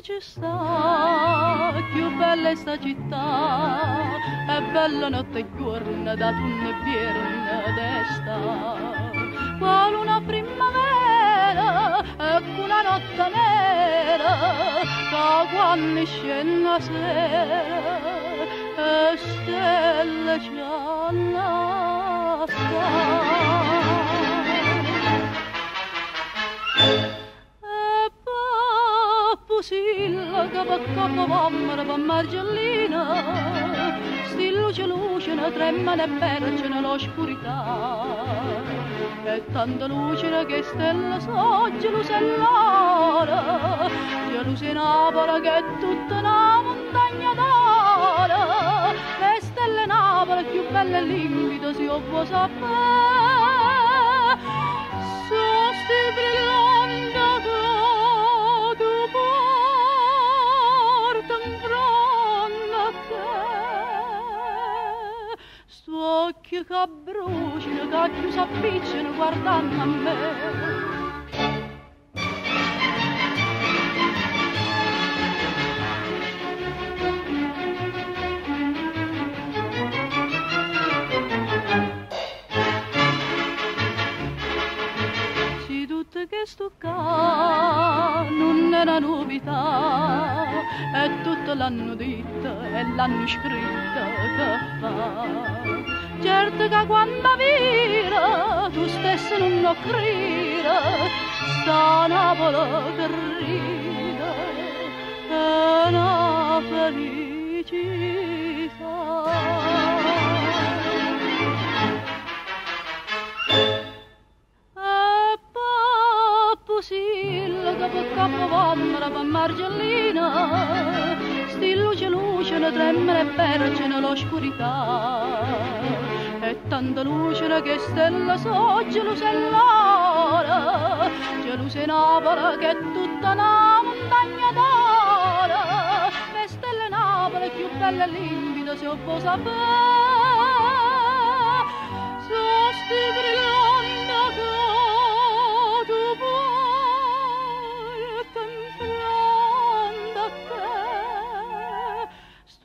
ci sta, più bella è sta città, è bella notte e giorno da tu nebbierne d'esta. Qual una primavera, ecco una notte nera, da quando scende la sera, e stelle c'hanno Silla che va capo vammera per Margellina, sti luce ne tremano e perce nell'oscurità, e tanta luce che stella so gelusellare, gelusi Napoli che è tutta una montagna d'oro, le stelle Napoli più belle e limpide si può sapere, sono sti brillanti occhi che bruciano, che più s'avvicinano guardando a me. Si tutte che sto qua non è una novità, è tutto l'anno detto e l'anno scritto che fa. Certo che quando vira tu stesso non lo creda, sta Napoli che ride è una felicità. E Pappo Silla che per capo vammera per Margellina, sti luce ne tremano e perce nell'oscurità, e tanta luce che stella so gelusellare, geluse Napoli che è tutta una montagna d'oro, le stelle Napoli più belle e limpide si può sapere, sono sti brillanti che tu puoi temprando a te,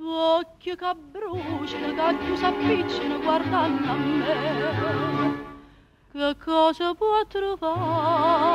occhi che bruciano, che più s'avvicinano guardando a me. Che cosa può trovare